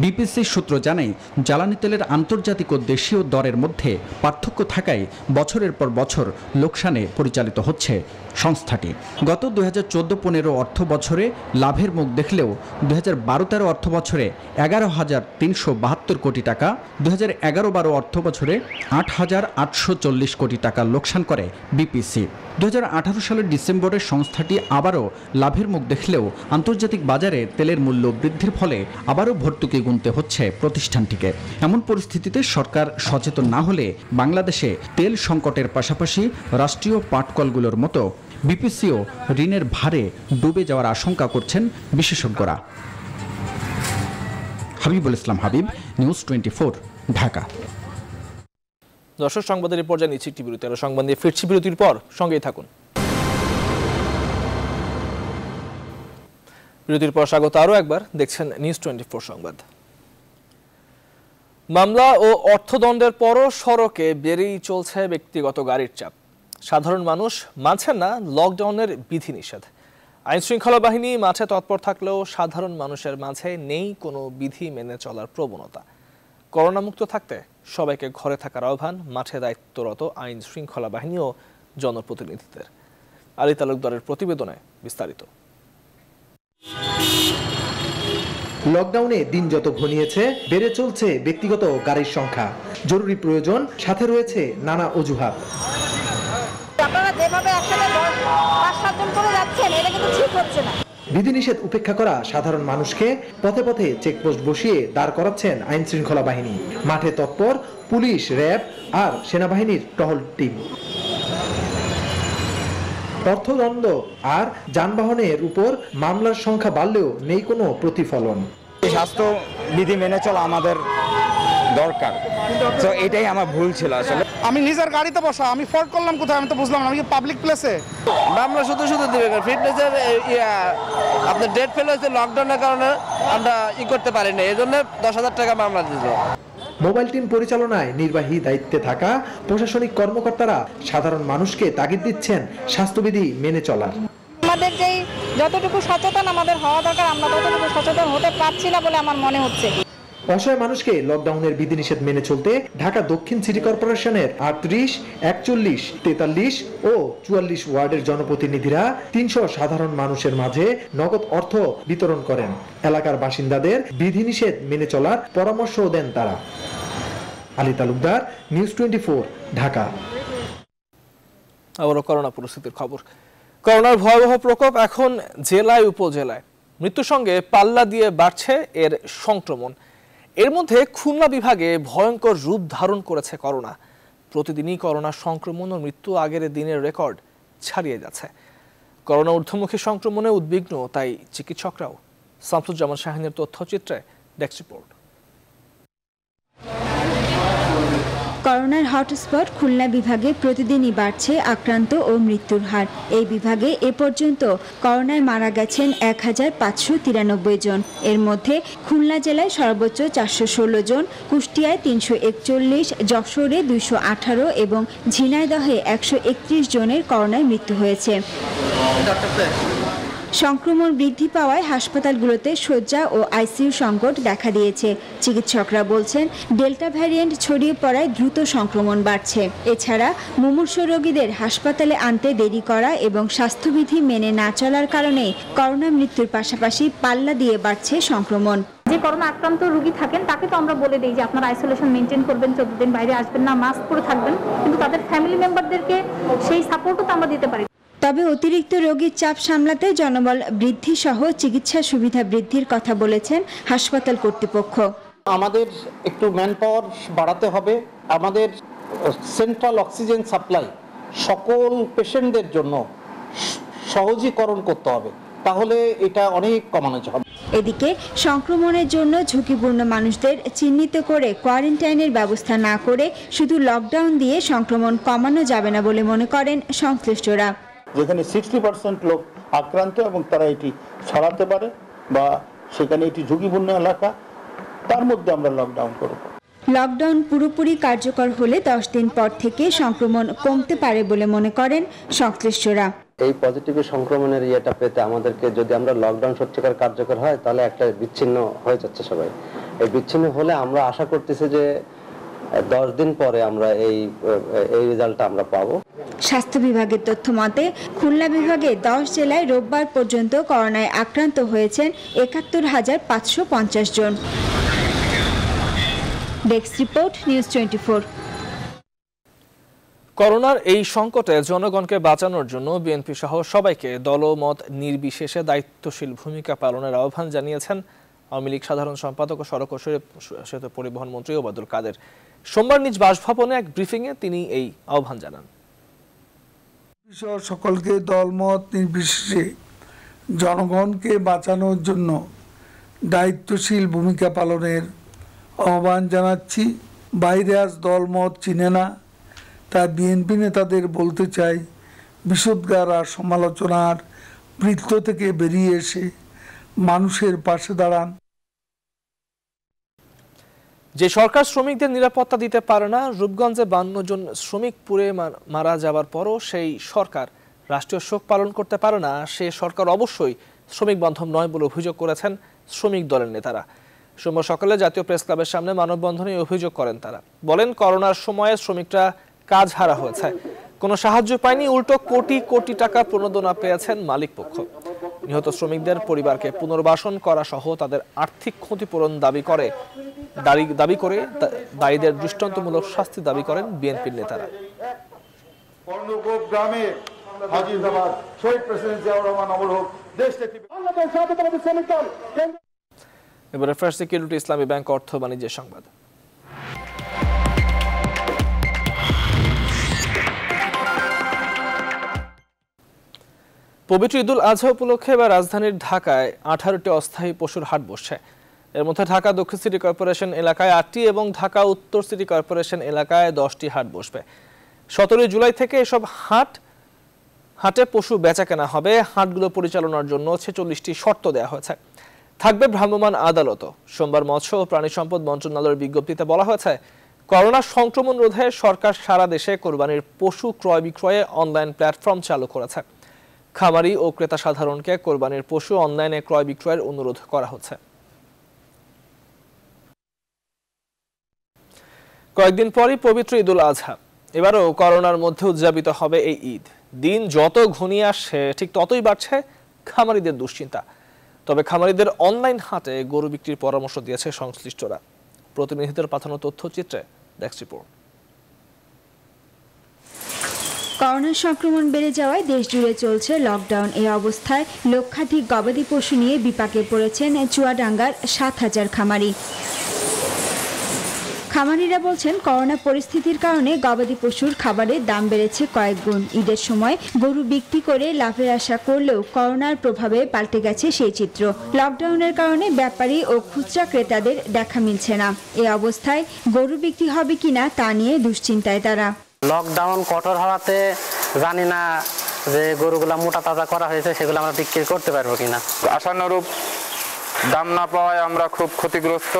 বিপিসি সূত্র জানায় জ্বালানি তেলের আন্তর্জাতিক ও দেশীয় দরের মধ্যে পার্থক্য থাকায় বছরের পর বছর লোকসানে পরিচালিত হচ্ছে সংস্থাটি। গত 2014-15 অর্থ বছরে লাভের মুখ দেখলেও 2012-13 অর্থ বছরে 11,372 কোটি টাকা, 2011-12 অর্থ বছরে 8,840 কোটি টাকা লোকসান করে বিপিসি। 2018 সালের ডিসেম্বরে সংস্থাটি আবারও লাভের মুখ দেখলেও আন্তর্জাতিক বাজারে তেলের মূল্য বৃদ্ধির ফলে আবারও ভর্তুকি গুনতে হচ্ছে প্রতিষ্ঠানটিকে। এমন পরিস্থিতিতে সরকার সচেতন না হলে বাংলাদেশে তেল সংকটের পাশাপাশি রাষ্ট্রীয় পাটকলগুলোর মতো বিপিসিও ঋণের ভারে ডুবে যাওয়ার আশঙ্কা করছেন বিশেষজ্ঞরা। হাবিবুল ইসলাম হাবিব, নিউজ 24, ঢাকা। দর্শক, সংবাদের এই পর্যায়ে নিচ্ছি একটি বিরতি। আর সংবাদ নিয়ে ফিরছি বিরতির পর, সঙ্গেই থাকুন। বিরতির পর স্বাগত আরও একবার, দেখছেন নিউজ 24 সংবাদ। মামলা ও অর্থদণ্ডের পরও সড়কে বেড়েই চলছে ব্যক্তিগত গাড়ির চাপ। সাধারণ মানুষ মানছেন না লকডাউনের বিধিনিষেধ। আইন শৃঙ্খলা বাহিনী মাঠে তৎপর থাকলেও সাধারণ মানুষের মাঝে নেই কোনো বিধি মেনে চলার প্রবণতা। করোনামুক্ত থাকতে সবাইকে ঘরে থাকার আহ্বান মাঠে দায়িত্বরত আইন শৃঙ্খলা বাহিনী ও জনপ্রতিনিধিদের। আলী তালুকদারের প্রতিবেদনে বিস্তারিত। লকডাউনে দিন যত ঘনিয়েছে বেড়ে চলছে ব্যক্তিগত গাড়ির সংখ্যা। জরুরি প্রয়োজন, সাথে রয়েছে নানা অজুহাত। আপনারা যেভাবে একসাথে 5-7 জন করে যাচ্ছেন, এটা কিন্তু ঠিক হচ্ছে না। বিধিনিষেধ উপেক্ষা করা সাধারণ মানুষকে পথে পথে চেকপোস্ট বসিয়ে দাঁড় করাচ্ছেন আইন শৃঙ্খলা বাহিনী। মাঠে তৎপর পুলিশ, র্যাব আর সেনাবাহিনীর টহল টিম। অর্থদণ্ড আর যানবাহনের উপর মামলার সংখ্যা বাড়লেও নেই কোনো প্রতিফলন। স্বাস্থ্য বিধি মেনে চলা আমাদের দরকার, তো এটাই আমার ভুল ছিল আসলে। আমি নিজের গাড়িতে বসা, আমি ফল্ট করলাম কোথায় আমি তো বুঝলাম না। আমি পাবলিক প্লেসে মামলা শুধু দিবে না। ফিটনেসের আপনার ডেট ফেল হয়েছে লকডাউনের কারণে, আমরা করতে পারিনি, এই জন্য 10,000 টাকা মামলা দিয়েছে। মোবাইল টিম পরিচালনায় নির্বাহী দায়িত্বে থাকা প্রশাসনিক কর্মকর্তারা সাধারণ মানুষকে তাগিদ দিচ্ছেন স্বাস্থ্যবিধি মেনে চলার। আমাদের যেই যতটুকু সচেতন আমাদের হওয়া দরকার, আমরা ততটুকু সচেতন হতে পারছি না বলে আমার মনে হচ্ছে। অসহায় মানুষকে লকডাউনের বিধিনিষেধ মেনে চলতে ঢাকা দক্ষিণ সিটি কর্পোরেশনের 38, 41, 43 ও 44 ওয়ার্ডের জনপ্রতিনিধিরা 300 সাধারণ মানুষের মাঝে নগদ অর্থ বিতরণ করেন। এলাকার বাসিন্দাদের বিধিনিষেধ মেনে চলার পরামর্শও দেন তারা। আলী তালুকদার, নিউজ 24, ঢাকা। আবারও করোনা পরিস্থিতির খবর। করোনার ভয়াবহ প্রকোপ এখন জেলায় উপজেলায়। মৃত্যুর সঙ্গে পাল্লা দিয়ে বাড়ছে এর সংক্রমণ। এর মধ্যে খুলনা বিভাগে ভয়ঙ্কর রূপ ধারণ করেছে করোনা। প্রতিদিনই করোনা সংক্রমণ ও মৃত্যু আগের দিনের রেকর্ড ছাড়িয়ে যাচ্ছে। করোনা ঊর্ধ্বমুখী সংক্রমণে উদ্বিগ্ন তাই চিকিৎসকরাও। শামসুজ্জামান শাহিনের তথ্যচিত্রে ডেস্ক রিপোর্ট। করোনার হটস্পট খুলনা বিভাগে প্রতিদিনই বাড়ছে আক্রান্ত ও মৃত্যুর হার। এই বিভাগে এ পর্যন্ত করোনায় মারা গেছেন 1593 জন। এর মধ্যে খুলনা জেলায় সর্বোচ্চ 416 জন, কুষ্টিয়ায় 341, যশোরে 218 এবং ঝিনাইদহে 131 জনের করোনায় মৃত্যু হয়েছে। সংক্রমণ বৃদ্ধি পাওয়ায় হাসপাতালগুলোতে শয্যা ও আইসিইউ সংকট দেখা দিয়েছে। চিকিৎসকরা বলছেন, ডেল্টা ভ্যারিয়েন্ট ছড়িয়ে পড়ায় দ্রুত সংক্রমণ বাড়ছে। এছাড়া মুমূর্ষু রোগীদের হাসপাতালে আনতে দেরি করা এবং স্বাস্থ্যবিধি মেনে না চলার কারণে করোনা মৃত্যুর পাশাপাশি পাল্লা দিয়ে বাড়ছে সংক্রমণ। যে করোনা আক্রান্ত রোগী থাকেন তাকে তো আমরা বলে দিই যে আপনারা আইসোলেশন মেনটেন করবেন, 14 দিন বাইরে আসবেন না, মাস্ক পরে থাকবেন, কিন্তু তাদের ফ্যামিলি মেম্বারদেরকে সেই সাপোর্টও তো আমরা দিতে পারি। তবে অতিরিক্ত রোগীর চাপ সামলাতে জনবল বৃদ্ধি সহ চিকিৎসা সুবিধা বৃদ্ধির কথা বলেছেন হাসপাতাল কর্তৃপক্ষ। আমাদের একটু ম্যান পাওয়ার বাড়াতে হবে। আমাদের সেন্ট্রাল অক্সিজেন সাপ্লাই সকল পেশেন্টদের জন্য সহজীকরণ করতে হবে, তাহলে এটা অনেক কমানো যাবে। এদিকে সংক্রমণের জন্য ঝুঁকিপূর্ণ মানুষদের চিহ্নিত করে কোয়ারেন্টাইনের ব্যবস্থা না করে শুধু লকডাউন দিয়ে সংক্রমণ কমানো যাবে না বলে মনে করেন সংশ্লিষ্টরা। যেখানে 60% লোক আক্রান্ত এবং তারা এটি ছড়াতে পারে বা সেখানে এটি ঝুঁকিপূর্ণ এলাকা, তার মধ্যে আমরা লকডাউন করব। লকডাউন পুরোপুরি কার্যকর হলে 10 দিন পর থেকে সংক্রমণ কমতে পারে বলে মনে করেন সংশ্লিষ্টরা। এই পজিটিভ সংক্রমণের ইয়েটা পেতে আমাদেরকে, যদি আমরা লকডাউন সত্যিকার কার্যকর হয় তাহলে একটা বিচ্ছিন্ন হয়ে যাচ্ছে সবাই। এই বিচ্ছিন্ন হলে আমরা আশা করতেছি যে 10 দিন পরে আমরা এই রেজাল্টটা আমরা পাবো। স্বাস্থ্য বিভাগের তথ্য মতে খুলনা বিভাগে 10 জেলায় রোববার পর্যন্ত করোনায় আক্রান্ত হয়েছেন 71,550 জন। Desk report, news 24। করোনার এই সংকটে জনগণকে বাঁচানোর জন্য বিএনপি সহ সবাইকে দলমত নির্বিশেষে দায়িত্বশীল ভূমিকা পালনের আহ্বান জানিয়েছেন আওয়ামী লীগ সাধারণ সম্পাদক ও সড়ক ও সেতু পরিবহন মন্ত্রী ওবায়দুল কাদের। সোমবার নিজ বাসভবনে এক ব্রিফিংয়ে তিনি এই আহ্বান জানান। সকলকে দলমত নির্বিশেষে জনগণকে বাঁচানোর জন্য দায়িত্বশীল ভূমিকা পালনের আহ্বান জানাচ্ছি। বাইরে আজ দলমত চিনে না, তাই বিএনপি নেতাদের বলতে চাই, বিশুদ্ধার আর সমালোচনার বৃত্ত থেকে বেরিয়ে এসে মানুষের পাশে দাঁড়ান। যে সরকার শ্রমিকদের নিরাপত্তা দিতে পারে না, রূপগঞ্জে 52 জন শ্রমিক পুড়ে মারা যাওয়ার পরও সেই সরকার রাষ্ট্রীয় শোক পালন করতে পারে না, সে সরকার অবশ্যই শ্রমিক বান্ধব নয় বলে অভিযোগ করেছেন শ্রমিক দলের নেতারা। সোমবার সকালে জাতীয় প্রেস ক্লাবের সামনে মানববন্ধনে অভিযোগ করেন তারা। বলেন, করোনার সময়ে শ্রমিকরা কাজ হারা হয়েছে, কোনো সাহায্য পায়নি, উল্টো কোটি কোটি টাকা প্রণোদনা পেয়েছেন মালিক পক্ষ। নিহত শ্রমিকদের পরিবারকে পুনর্বাসন করা সহ তাদের আর্থিক ক্ষতিপূরণ দাবি করে দায়ীদের দৃষ্টান্তমূলক শাস্তি দাবি করেন বিএনপির নেতারা। এবারে ফার্স্ট সিকিউরিটি ইসলামী ব্যাংক অর্থ বাণিজ্যের সংবাদ। পবিত্র ঈদুল আজহা উপলক্ষে এবার রাজধানীর ঢাকায় 18টি অস্থায়ী পশুর হাট বসছে। এর মধ্যে ঢাকা দক্ষিণ সিটি কর্পোরেশন এলাকায় 8টি এবং ঢাকা উত্তর সিটি কর্পোরেশন এলাকায় 10টি হাট বসবে। 17 জুলাই থেকে এসব হাটে পশু বেচাকেনা হবে। হাটগুলো পরিচালনার জন্য 46টি শর্ত দেওয়া হয়েছে। থাকবে ভ্রাম্যমাণ আদালতও। সোমবার মৎস্য ও প্রাণী সম্পদ মন্ত্রণালয়ের বিজ্ঞপ্তিতে বলা হয়েছে, করোনা সংক্রমণ রোধে সরকার সারা দেশে কোরবানির পশু ক্রয় বিক্রয়ে অনলাইন প্ল্যাটফর্ম চালু করেছে। খামারি ও ক্রেতা সাধারণকে কোরবানির পশু অনলাইনে ক্রয় বিক্রয়ের অনুরোধ করা হচ্ছে। কয়েকদিন পরই পবিত্র ঈদুল আজহা। এবারও করোনার মধ্যে উদযাপিত হবে এই ঈদ। দিন যত ঘনিয়ে আসছে ঠিক ততই বাড়ছে খামারিদের দুশ্চিন্তা। তবে খামারিদের অনলাইন হাটে গরু বিক্রির পরামর্শ দিয়েছে সংশ্লিষ্টরা। প্রতিনিধিদের পাঠানো তথ্যচিত্রে ডেস্ক রিপোর্ট। করোনা সংক্রমণ বেড়ে যাওয়ায় দেশ জুড়ে চলছে লকডাউন। এই অবস্থায় লক্ষাধিক গবাদি পশু নিয়ে বিপাকে পড়েছেন চুয়াডাঙ্গার 7,000 খামারি। খামারিরা বলছেন করোনা পরিস্থিতির কারণে গবাদি পশুর খাবারের দাম বেড়েছে কয়েক গুণ। ঈদের সময় গরু বিক্রি করে লাভের আশা করলেও করোনার প্রভাবে পাল্টে গেছে সেই চিত্র। লকডাউনের কারণে ব্যাপারী ও খুচরা ক্রেতাদের দেখা মিলছে না। এই অবস্থায় গরু বিক্রি হবে কিনা তা নিয়ে দুশ্চিন্তায় তারা। লকডাউন কঠোর হওয়াতে জানি না যে গরুগুলা মোটা তাজা করা হয়েছে সেগুলো আমরা বিক্রি করতে পারবো কিনা। আশানুরূপ দাম না পাওয়ায় আমরা খুব ক্ষতিগ্রস্ত।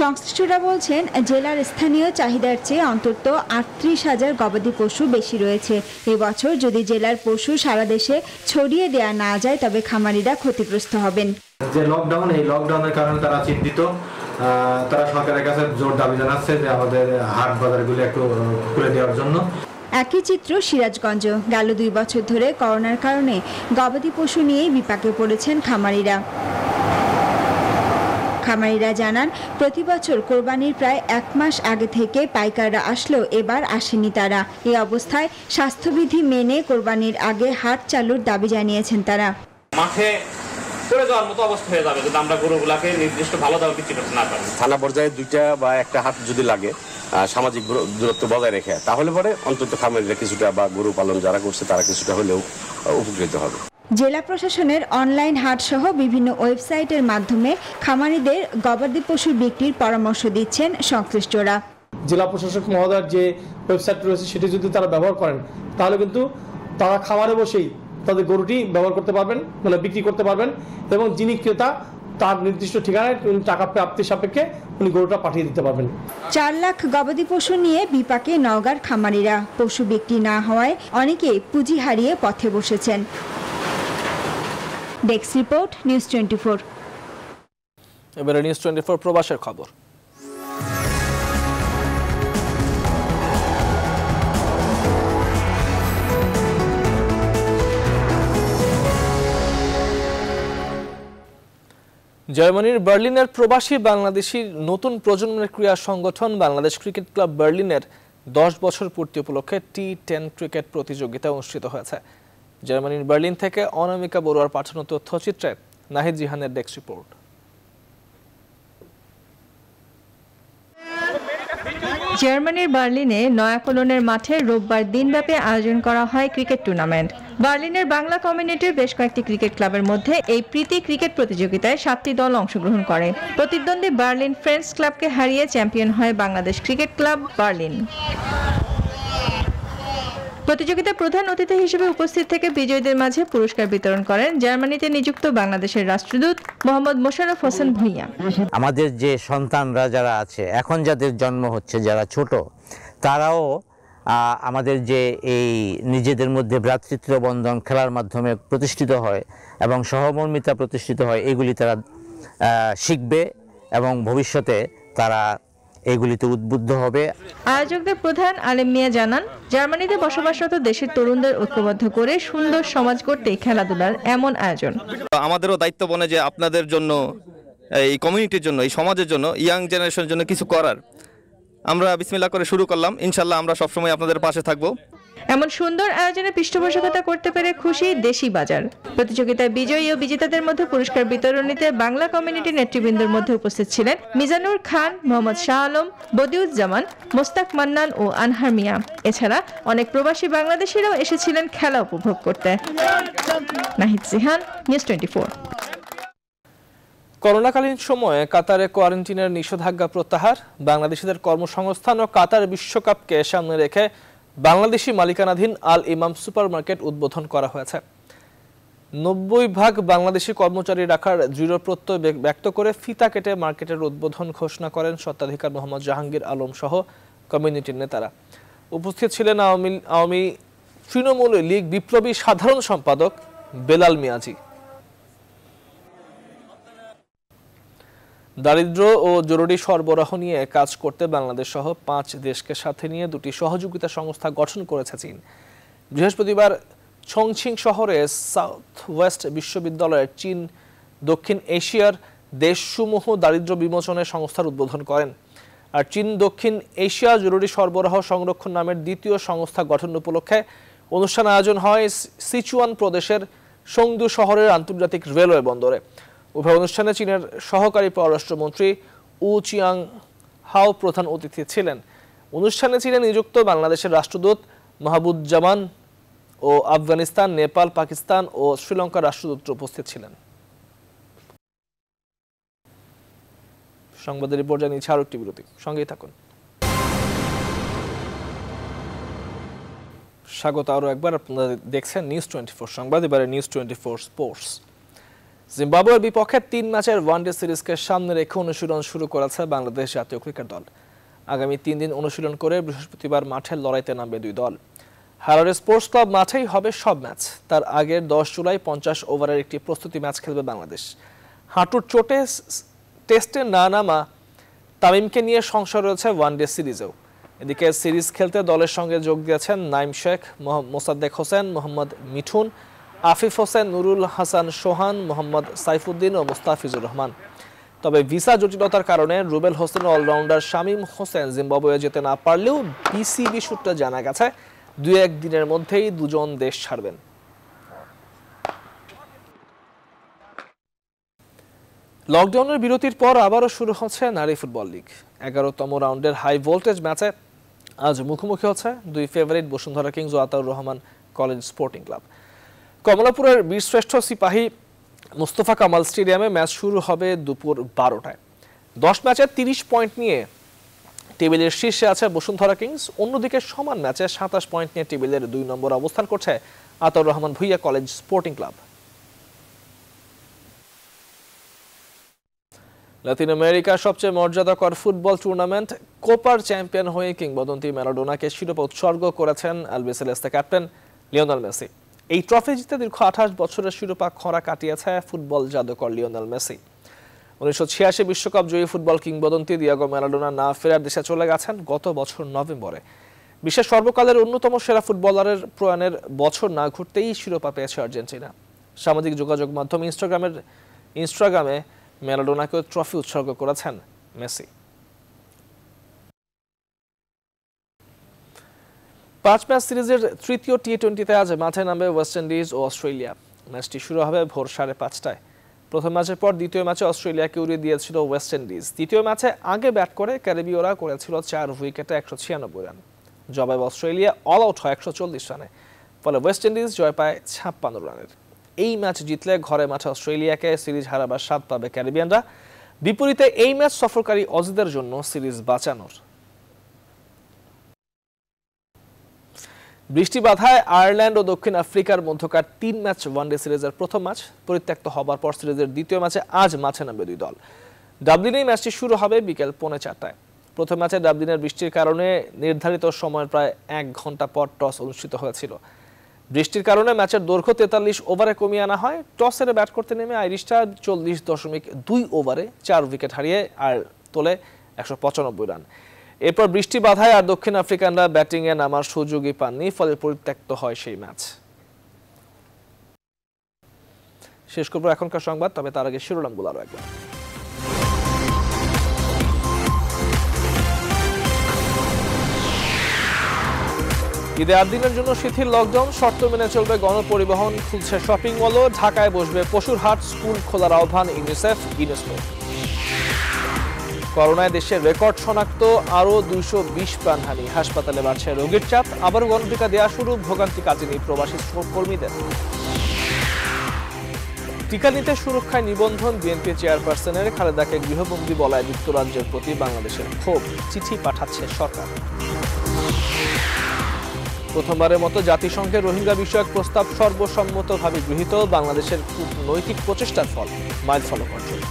সংশ্লিষ্টরা বলছেন জেলার স্থানীয় চাহিদার চেয়ে অন্তত 38,000 গবাদি পশু বেশি রয়েছে। এবছর যদি জেলার পশু সারা দেশে ছড়িয়ে দেয়া না যায় তবে খামারিরা ক্ষতিগ্রস্ত হবেন। যে লকডাউন, এই লকডাউনের কারণে তারা চিন্তিত। তারা সরকারের কাছে জোর দাবি জানাচ্ছে যে আমাদের হাট বাজারগুলো একটু খুলে দেওয়ার জন্য। একই চিত্র সিরাজগঞ্জ। গেল 2 বছর ধরে করোনার কারণে গবাদি পশু নিয়েই বিপাকে পড়েছেন খামারিরা। খামারিরা জানান প্রতি বছর কোরবানির প্রায় 1 মাস আগে থেকে পাইকাররা আসলেও এবার আসেনি তারা। এই অবস্থায় স্বাস্থ্যবিধি মেনে কোরবানির আগে হাট চালুর দাবি জানিয়েছেন তারা। মাঠে পড়ে যাওয়ার মতো অবস্থা হয়ে যাবে যদি আমরা গরুগুলাকে নির্দিষ্ট ভালো দামে বিক্রি করতে না পারি। থানা পর্যায়ে 2টা বা 1টা হাট যদি লাগে সামাজিক দূরত্ব বজায় রেখে, তাহলে পরে অন্তত খামারিরা কিছুটা বা গরু পালন যারা করছে তারা কিছুটা হলেও উপকৃত হবে। জেলা প্রশাসনের অনলাইন হাট সহ বিভিন্ন ওয়েবসাইটের মাধ্যমে খামারিদের গবাদি পশু বিক্রির পরামর্শ দিচ্ছেন সংশ্লিষ্টরা। জেলা প্রশাসক মহোদয়ের যে ওয়েবসাইট রয়েছে সেটি যদি তারা ব্যবহার করেন তাহলে কিন্তু তারা খামারে বসেই তাদের গরুটি ব্যবহার করতে পারবেন, মানে বিক্রি করতে পারবেন, এবং যিনি ক্রেতা তার নির্দিষ্ট ঠিকানায় টাকা প্রাপ্তির সাপেক্ষে উনি গরুটা পাঠিয়ে দিতে পারবেন। 4 লাখ গবাদি পশু নিয়ে বিপাকে নওগাঁর খামারিরা। পশু বিক্রি না হওয়ায় অনেকে পুঁজি হারিয়ে পথে বসেছেন। Desk report, news 24। এবারে নিউজ 24 প্রবাসের খবর। জার্মানির বার্লিনের প্রবাসী বাংলাদেশী নতুন প্রজন্মের ক্রীড়া সংগঠন বাংলাদেশ ক্রিকেট ক্লাব বার্লিনের 10 বছর পূর্তি উপলক্ষে T10 ক্রিকেট প্রতিযোগিতা অনুষ্ঠিত হয়েছে। জার্মানির বার্লিন থেকে অনামিকা বড়ুয়ার পাঠানো তথ্যচিত্রে নাহিদ জিহানের ডেস্ক রিপোর্ট। জার্মানির বার্লিনে নয়াকোলনের মাঠে রোববার দিনব্যাপী আয়োজন করা হয় ক্রিকেট টুর্নামেন্ট। বার্লিনের বাংলা কমিউনিটির বেশ কয়েকটি ক্রিকেট ক্লাবের মধ্যে এই প্রীতি ক্রিকেট প্রতিযোগিতায় 7টি দল অংশগ্রহণ করে। প্রতিদ্বন্দ্বী বার্লিন ফ্রেন্ডস ক্লাবকে হারিয়ে চ্যাম্পিয়ন হয় বাংলাদেশ ক্রিকেট ক্লাব বার্লিন। প্রতিযোগিতায় প্রধান অতিথি হিসেবে উপস্থিত থেকে বিজয়ীদের মাঝে পুরস্কার বিতরণ করেন জার্মানিতে নিযুক্ত বাংলাদেশের রাষ্ট্রদূত মোহাম্মদ মোশাররফ হোসেন ভূঁইয়া। আমাদের যে সন্তানরা যারা আছে এখন যাদের জন্ম হচ্ছে, যারা ছোট, তারাও আমাদের যে এই নিজেদের মধ্যে ভ্রাতৃত্ব বন্ধন খেলার মাধ্যমে প্রতিষ্ঠিত হয় এবং সহমর্মিতা প্রতিষ্ঠিত হয়, এগুলি তারা শিখবে এবং ভবিষ্যতে তারা এগুলিতে উদ্বুদ্ধ হবে। আয়োজকদের প্রধান আলেম মিয়া জানান, জার্মানিতে বসবাসরত দেশের তরুণদের ঐক্যবদ্ধ করে সুন্দর সমাজ গড়তে খেলাধুলার এমন আয়োজন। আমাদেরও দায়িত্ব বনে যে আপনাদের জন্য, এই কমিউনিটির জন্য, এই সমাজের জন্য, ইয়াং জেনারেশনের জন্য কিছু করার। আমরা বিসমিল্লাহ করে শুরু করলাম। ইনশাল্লাহ আমরা সবসময় আপনাদের পাশে থাকবো। এমন সুন্দর আয়োজনে পৃষ্ঠপোষকতা করতে পেরে খুশি দেশি বাজার। প্রতিযোগিতায় বিজয়ী ও বিজেতাদের মধ্যে পুরস্কার বিতরণীতে বাংলা কমিউনিটি নেতৃবৃন্দের মধ্যে উপস্থিত ছিলেন মিজানুর খান, মোহাম্মদ শাহ আলম, বদিউজ্জামান, মোস্তাক মান্নান ও আনহার মিয়া। এছাড়া অনেক প্রবাসী বাংলাদেশিরাও এসেছিলেন খেলা উপভোগ করতে। নাহিদ জিহান, নিউজ 24। করোনাকালীন সময়ে কাতারে কোয়ারেন্টিনের নিষেধাজ্ঞা প্রত্যাহার, বাংলাদেশিদের কর্মসংস্থান ও কাতার বিশ্বকাপকে সামনে রেখে বাংলাদেশি মালিকানাধীন আল ইমাম সুপারমার্কেট উদ্বোধন করা হয়েছে। 90% বাংলাদেশি কর্মচারী রাখার দৃঢ় প্রত্যয় ব্যক্ত করে ফিতা কেটে মার্কেটের উদ্বোধন ঘোষণা করেন স্বত্বাধিকার মোহাম্মদ জাহাঙ্গীর আলম সহ কমিউনিটির নেতারা। উপস্থিত ছিলেন আওয়ামী তৃণমূল লীগ বিপ্লবী সাধারণ সম্পাদক বেলাল মিয়াজি। দারিদ্র ও জরুরি সরবরাহ নিয়ে কাজ করতে বাংলাদেশ সহ 5 দেশকে সাথে নিয়ে 2টি সহযোগিতা সংস্থা গঠন করেছে চীন। বৃহস্পতিবার চংচিং শহরে সাউথ ওয়েস্ট বিশ্ববিদ্যালয়ের চীন দক্ষিণ এশিয়ার দেশসমূহ দারিদ্র বিমোচনের সংস্থার উদ্বোধন করেন। আর চীন দক্ষিণ এশিয়া জরুরি সরবরাহ সংরক্ষণ নামের দ্বিতীয় সংস্থা গঠন উপলক্ষে অনুষ্ঠান আয়োজন হয় সিচুয়ান প্রদেশের সংদু শহরের আন্তর্জাতিক রেলওয়ে বন্দরে। উভয় অনুষ্ঠানে চীনের সহকারী পররাষ্ট্রমন্ত্রী উ চিয়াং হাও প্রধান অতিথি ছিলেন। অনুষ্ঠানে চীনে নিযুক্ত বাংলাদেশের রাষ্ট্রদূত মাহবুজ্জামান ও আফগানিস্তান, নেপাল, পাকিস্তান ও শ্রীলঙ্কার রাষ্ট্রদূত উপস্থিত ছিলেন। সংবাদের রিপোর্ট জানিয়েছে আরো একটি বিরতি, সঙ্গেই থাকুন। স্বাগত আরো একবার, আপনারা দেখছেন নিউজ 24 সংবাদ। এবারে নিউজ 24 স্পোর্টস। জিম্বাবুয়ের বিপক্ষে 3 ম্যাচের ওয়ানডে সিরিজকে সামনে রেখে অনুশীলন শুরু করেছে বাংলাদেশ জাতীয় ক্রিকেট দল। আগামী 3 দিন অনুশীলন করে বৃহস্পতিবার মাঠের লড়াইতে নামবে দুই দল। হারারে স্পোর্টস ক্লাব মাঠেই হবে সব ম্যাচ। তার আগের 10 জুলাই 50 ওভারের একটি প্রস্তুতি ম্যাচ খেলবে বাংলাদেশ। হাঁটুর চোটে টেস্টে না নামা তামিমকে নিয়ে সংশয় রয়েছে ওয়ানডে সিরিজেও। এদিকে সিরিজ খেলতে দলের সঙ্গে যোগ দিয়েছেন নাইম শেখ, মোসাদ্দেক হোসেন, মোহাম্মদ মিঠুন, আফিফ হোসেন, নুরুল হাসান সোহান, মোহাম্মদ সাইফুদ্দিন ও মুস্তাফিজুর রহমান। তবে ভিসা জটিলতার কারণে রুবেল হোসেন ও অলরাউন্ডার শামীম হোসেন জিম্বাবুয়ে যেতে না পারলেও বিসিবি সূত্রে জানা গেছে 2-1 দিনের মধ্যেই দুজন দেশ ছাড়বেন। লকডাউনের বিরতির পর আবারও শুরু হচ্ছে নারী ফুটবল লিগ। 11তম রাউন্ডের হাই ভোল্টেজ ম্যাচে আজ মুখোমুখি হচ্ছে দুই ফেভারিট বসুন্ধরা কিংস ও Ataur Rahman College sporting Club. কমলাপুরের বীরশ্রেষ্ঠ সিপাহী মুস্তফা কামাল স্টেডিয়ামে ম্যাচ শুরু হবে দুপুর 12টায়। 10 ম্যাচে 30 পয়েন্ট নিয়ে টেবিলের শীর্ষে আছে বসুন্ধরা কিংস। অন্যদিকে সমান ম্যাচে 27 পয়েন্ট নিয়ে টেবিলের 2 নম্বর অবস্থান করছে Ataur Rahman Bhuiyan college sporting club. Latin আমেরিকার সবচেয়ে মর্যাদাকর ফুটবল টুর্নামেন্ট কোপার চ্যাম্পিয়ন হয়ে কিংবদন্তি ম্যারাডোনাকে শিরোপা উৎসর্গ করেছেন আলবিসেলেস্তে ক্যাপ্টেন লিওনেল মেসি। এই ট্রফি জিতে দীর্ঘ 28 বছরের শিরোপা খরা কাটিয়েছে ফুটবল জাদুকর লিওনেল মেসি। 1986 বিশ্বকাপ জয়ী ফুটবল কিংবদন্তি দিয়েগো ম্যারাডোনা না ফেরার দেশে চলে গেছেন গত বছর নভেম্বরে। বিশ্বের সর্বকালের অন্যতম সেরা ফুটবলারের প্রয়াণের বছর না ঘুরতেই শিরোপা পেয়েছে আর্জেন্টিনা। সামাজিক যোগাযোগ মাধ্যম ইনস্টাগ্রামে ম্যারাডোনাকে ট্রফি উৎসর্গ করেছেন মেসি। 5 ম্যাচ সিরিজের তৃতীয় টি-20তে আজ মাঠে নামবে ওয়েস্ট ইন্ডিজ ও অস্ট্রেলিয়া। ম্যাচটি শুরু হবে ভোর 5:30টায়। প্রথম ম্যাচের পর দ্বিতীয় ম্যাচে অস্ট্রেলিয়াকে উড়িয়ে দিয়েছিল ওয়েস্ট ইন্ডিজ। দ্বিতীয় ম্যাচে আগে ব্যাট করে ক্যারিবীয়রা করেছিল 4 উইকেটে 196 রান। জবাবে অস্ট্রেলিয়া অল আউট হয় 140 রানে। ফলে ওয়েস্ট ইন্ডিজ জয় পায় 56 রানের। এই ম্যাচ জিতলে ঘরে মাঠে অস্ট্রেলিয়াকে সিরিজ হারাবার স্বাদ পাবে ক্যারিবিয়ানরা। বিপরীতে এই ম্যাচ সফরকারী অজিদের জন্য সিরিজ বাঁচানোর। বৃষ্টি বাধায় আয়ারল্যান্ড ও দক্ষিণ আফ্রিকার মধ্যকার 3 ম্যাচ ওয়ানডে সিরিজের প্রথম ম্যাচ পরিত্যক্ত হবার পর সিরিজের দ্বিতীয় ম্যাচে আজ মাঠে নামবে দুই দল। ডাবলিনে ম্যাচটি শুরু হবে বিকেল 4:45টায়। প্রথম ম্যাচে ডাবলিনের বৃষ্টির কারণে নির্ধারিত সময়ের প্রায় 1 ঘন্টা পর টস অনুষ্ঠিত হয়েছিল। বৃষ্টির কারণে ম্যাচের দৈর্ঘ্য 43 ওভারে কমিয়ে আনা হয়। টস হেরে ব্যাট করতে নেমে আইরিশরা 40.2 ওভারে 4 উইকেট হারিয়ে আর তোলে 195 রান। এরপর বৃষ্টি বাধায় আর দক্ষিণ আফ্রিকানরা ব্যাটিংয়ে নামার সুযোগই পাননি, ফলে পরিত্যক্ত হয় সেই ম্যাচ। শেষ করব এখনকার সংবাদ, তবে তার আগে শিরোনামগুলো আরো একবার। ঈদে 8 দিনের জন্য শিথিল লকডাউন, শর্ত মেনে চলবে গণপরিবহন, খুলছে শপিং মলও, ঢাকায় বসবে পশুর হাট, স্কুল খোলার আহ্বান ইউনিসেফ ইউনেস্কো। করোনায় দেশের রেকর্ড শনাক্ত, আরও 220 প্রাণহানি, হাসপাতালে বাড়ছে রোগীর চাপ, আবারও গণটিকা দেওয়া শুরু, ভোগান্তি কাটেনি প্রবাসী কর্মীদের। টিকা নিতে সুরক্ষায় নিবন্ধন, বিএনপি চেয়ারপারসনের, খালেদাকে গৃহবন্দী বলায় যুক্তরাজ্যের প্রতি বাংলাদেশের ক্ষোভ, চিঠি পাঠাচ্ছে সরকার। প্রথমবারের মতো জাতিসংঘের রোহিঙ্গা বিষয়ক প্রস্তাব সর্বসম্মতভাবে গৃহীত, বাংলাদেশের কূটনৈতিক প্রচেষ্টার ফল, মাইল ফলক অর্জন।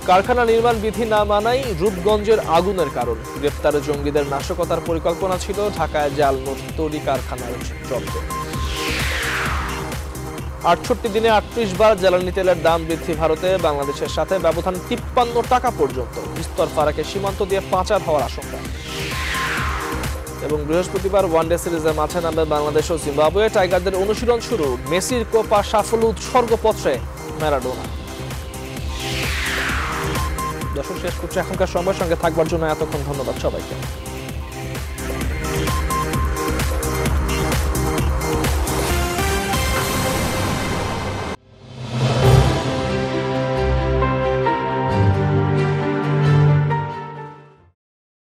কারখানা নির্মাণ বিধি না মানাই রূপগঞ্জের আগুনের কারণ, গ্রেপ্তারে জঙ্গিদের নাশকতার পরিকল্পনা ছিল, ঢাকায় জাল নোট তৈরি কারখানার জব্দ। 68 দিনে 38 বার জ্বালানি তেলের দাম বৃদ্ধি ভারতে, বাংলাদেশের সাথে ব্যবধান 53 টাকা পর্যন্ত, বিস্তর ফারাকে সীমান্ত দিয়ে পাচার হওয়ার আশঙ্কা। এবং বৃহস্পতিবার ওয়ানডে সিরিজের মাঠে নামবে বাংলাদেশ ও জিম্বাবুয়ে, টাইগারদের অনুশীলন শুরু, মেসির কোপা সাফল্য উৎসর্গপত্রে ম্যারাডোনা। দর্শক, শেষ করছে এখনকার সময়ের সঙ্গে থাকবার জন্য এতক্ষণ ধন্যবাদ সবাইকে।